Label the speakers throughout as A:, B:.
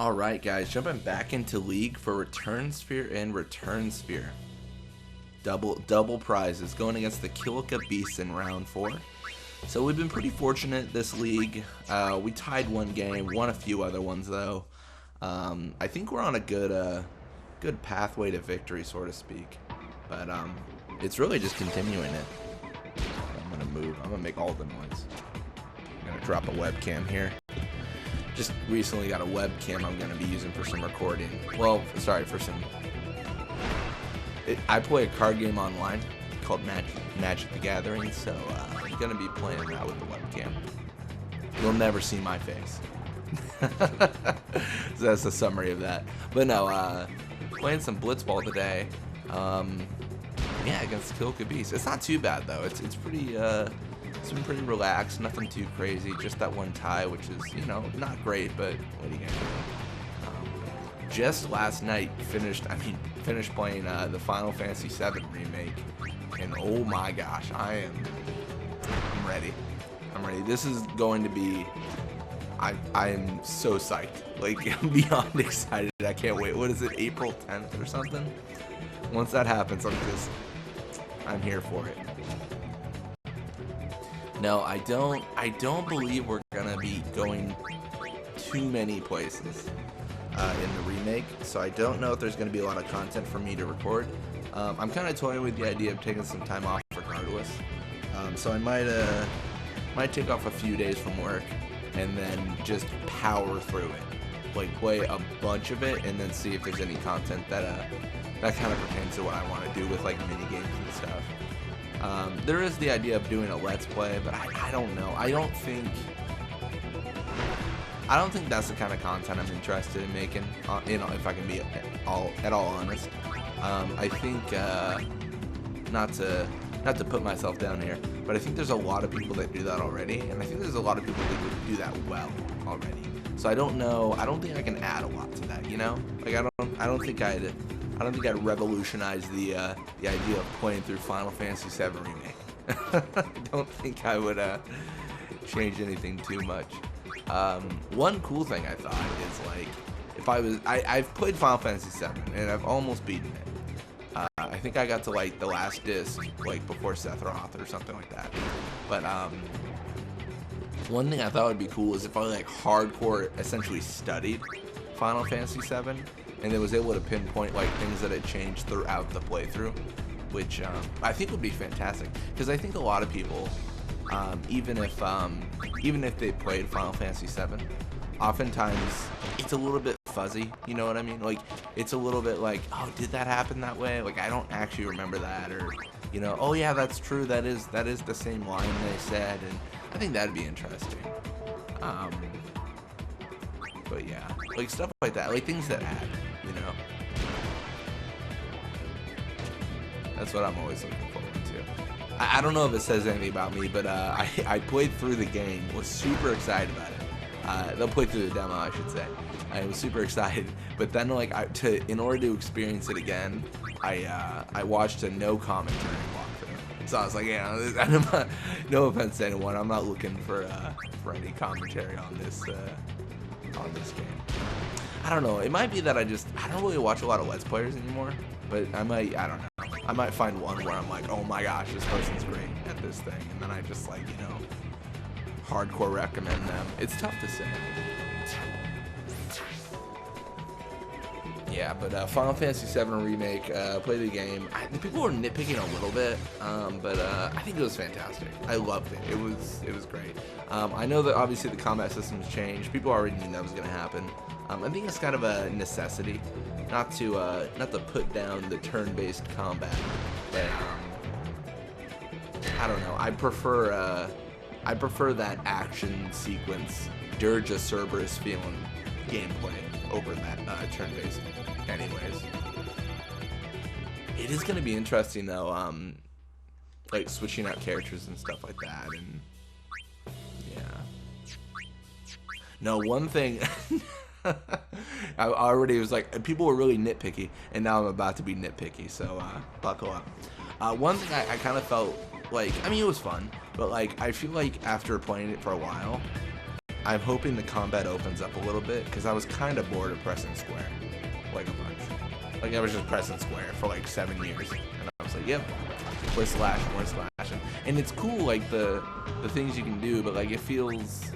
A: Alright guys, jumping back into League for Return Sphere and Return Sphere. Double prizes going against the Kilika Beasts in round 4. So we've been pretty fortunate this league. We tied one game, won a few other ones though. I think we're on a good pathway to victory, so to speak. But it's really just continuing it. I'm gonna move. I'm gonna make all the noise. I'm gonna drop a webcam here. Just recently got a webcam I'm gonna be using for some recording. Well, sorry, for some. I play a card game online called Magic the Gathering, so I'm gonna be playing that with the webcam. You'll never see my face. So that's a summary of that. But no, playing some Blitzball today. Yeah, against Kilika Beasts. It's not too bad though. It's pretty. It's been pretty relaxed, nothing too crazy. Just that one tie, which is, you know, not great, but what are you gonna do? Just last night finished playing the Final Fantasy VII remake, and oh my gosh, I'm ready. I'm ready. This is going to be. I am so psyched. Like, I'm beyond excited. I can't wait. What is it, April 10th or something? Once that happens, I'm here for it. No, I don't believe we're gonna be going too many places in the remake, so I don't know if there's gonna be a lot of content for me to record. I'm kind of toying with the idea of taking some time off regardless, so I might take off a few days from work and then just power through it, like play a bunch of it, and then see if there's any content that kind of pertains to what I want to do with like mini games and stuff. There is the idea of doing a let's play, but I don't know. I don't think that's the kind of content I'm interested in making. You know, if I can be at all honest. I think not to put myself down here, but I think there's a lot of people that do that already, and I think there's a lot of people that would do that well already. So I don't know. I don't think I can add a lot to that. You know, like I don't think I'd revolutionize the idea of playing through Final Fantasy VII Remake. I don't think I would change anything too much. One cool thing I thought is, like, if I've played Final Fantasy VII and I've almost beaten it. I think I got to like the last disc, like before Sephiroth or something like that. But one thing I thought would be cool is if I like hardcore essentially studied Final Fantasy VII. And then was able to pinpoint like things that had changed throughout the playthrough, which I think would be fantastic. Because I think a lot of people, even if they played Final Fantasy VII, oftentimes it's a little bit fuzzy. You know what I mean? Like, it's a little bit like, oh, did that happen that way? Like, I don't actually remember that, or you know, oh yeah, that's true. That is the same line they said, and I think that'd be interesting. But yeah, like stuff like that, like things that add, you know. That's what I'm always looking forward to. I don't know if it says anything about me, but I played through the game, was super excited about it. They'll play through the demo, I should say. I was super excited, but then like in order to experience it again, I watched a no commentary walkthrough. So I was like, yeah, no offense to anyone, I'm not looking for any commentary on this game. I don't know. It might be that I don't really watch a lot of Let's Players anymore, but I don't know. I might find one where I'm like, oh my gosh, this person's great at this thing, and then I just like, you know, hardcore recommend them. It's tough to say. Yeah, but Final Fantasy VII Remake, play the game. People were nitpicking a little bit, but I think it was fantastic. I loved it. It was great. I know that obviously the combat systems changed. People already knew that was going to happen. I think it's kind of a necessity, not to put down the turn-based combat. But I don't know. I prefer that action sequence, Dirge Cerberus feeling gameplay over that turn-based. Anyways, it is going to be interesting though, like switching out characters and stuff like that, and yeah. No, one thing I already was like, people were really nitpicky, and now I'm about to be nitpicky, so buckle up. One thing I kind of felt like, I mean, it was fun, but like I feel like after playing it for a while, I'm hoping the combat opens up a little bit, because I was kind of bored of pressing square, like a bunch. Like I was just pressing square for like 7 years, and I was like, yep, more slash, and it's cool, like the things you can do, but like it feels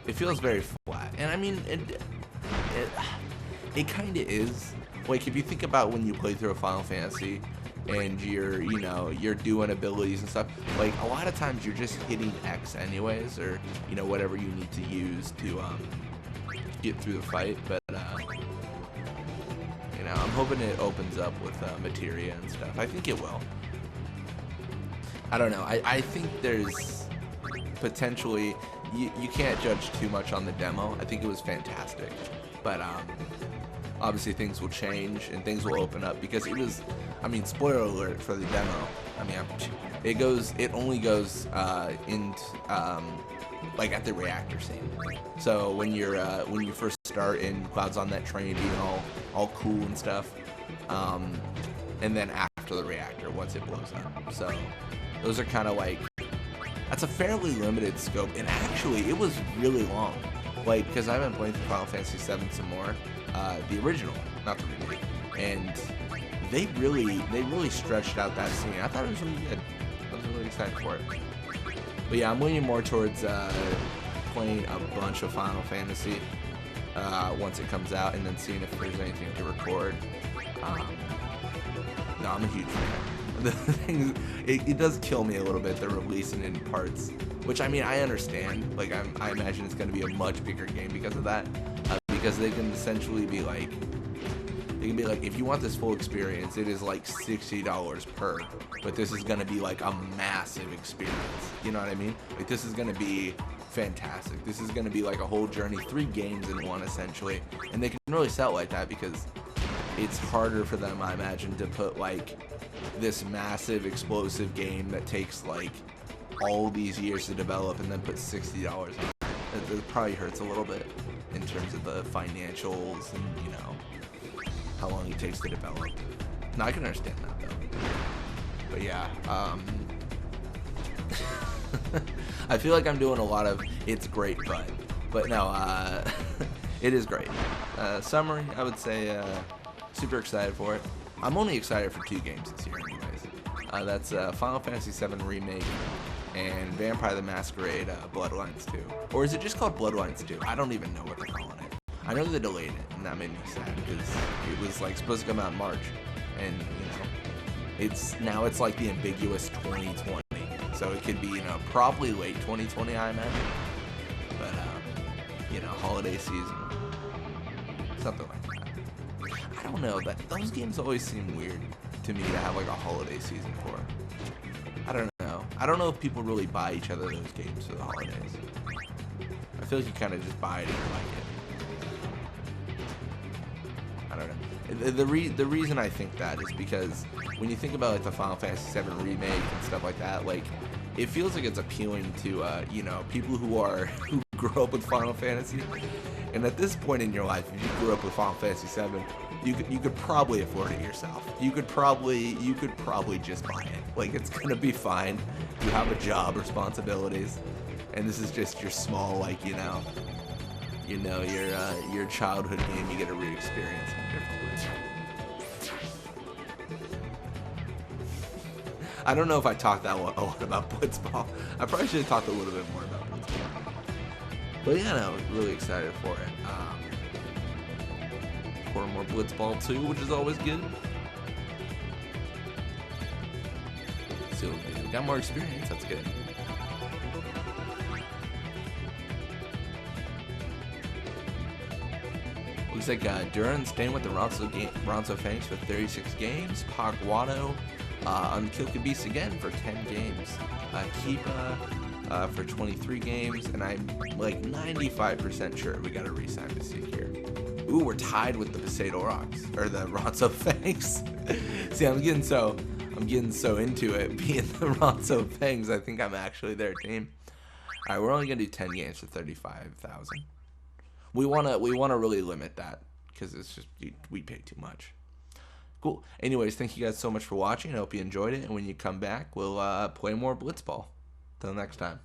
A: very flat. And I mean, it kind of is. Like if you think about when you play through a Final Fantasy and you're doing abilities and stuff, like a lot of times you're just hitting X anyways, or whatever you need to use to get through the fight. But I'm hoping it opens up with materia and stuff. I think it will. I don't know. I think there's potentially, you can't judge too much on the demo. I think it was fantastic, but obviously things will change and things will open up, because it was, I mean, spoiler alert for the demo. I mean, it only goes like at the reactor scene. So when you first start and Cloud's on that train being all cool and stuff, and then after the reactor once it blows up. So those are kind of like, that's a fairly limited scope, and actually it was really long. Like, because I've been playing through Final Fantasy VII some more, the original, not the remake, and they really stretched out that scene. I thought it was really good. I was really excited for it. But yeah, I'm leaning more towards playing a bunch of Final Fantasy once it comes out, and then seeing if there's anything to record. No, I'm a huge fan. The thing is, it does kill me a little bit, they're releasing it in parts, which I mean, I understand. Like I imagine it's going to be a much bigger game because of that, because they can essentially be like, if you want this full experience, it is like $60 per, but this is going to be like a massive experience. You know what I mean? Like this is going to be fantastic. This is going to be like a whole journey, 3 games in one essentially, and they can really sell it like that because it's harder for them, I imagine, to put like this massive explosive game that takes like all these years to develop and then put $60 on it. It probably hurts a little bit in terms of the financials and how long it takes to develop. No, I can understand that though. But yeah, I feel like I'm doing a lot of it's great, but no, it is great. Summary, I would say super excited for it. I'm only excited for 2 games this year anyways. That's Final Fantasy VII Remake and Vampire the Masquerade Bloodlines 2. Or is it just called Bloodlines 2? I don't even know what they're calling it. I know they delayed it, and that made me sad because it was like supposed to come out in March, and it's like the ambiguous 2020. So it could be probably late 2020, I imagine. But holiday season, something like that. I don't know, those games always seem weird to me to have like a holiday season for. I don't know. I don't know if people really buy each other those games for the holidays. I feel like you kind of just buy it if you like it. I don't know. The reason I think that is because when you think about like the Final Fantasy VII Remake and stuff like that, like it feels like it's appealing to people who grew up with Final Fantasy. And at this point in your life, if you grew up with Final Fantasy VII, you could probably afford it yourself. You could probably just buy it. Like it's gonna be fine. You have a job, responsibilities, and this is just your small your childhood game. You get to re-experience. I don't know if I talked a lot about Blitzball. I probably should have talked a little bit more about Blitzball. But yeah, no, really excited for it. For more Blitzball 2, which is always good. So we got more experience, that's good. Looks like Duran staying with the Ronso Fangs for 36 games. Pogwano on the Kilika Beasts again for 10 games. Kipa for 23 games, and I'm like 95% sure we got a re-sign to see here. Ooh, we're tied with the Poseidon Rocks, or the Ronso Fangs. See, I'm getting so into it being the Ronso Fangs. I think I'm actually their team. All right, we're only gonna do 10 games for 35,000. We wanna really limit that because it's just we pay too much. Cool. Anyways, thank you guys so much for watching. I hope you enjoyed it, and when you come back, we'll play more Blitzball. Till next time.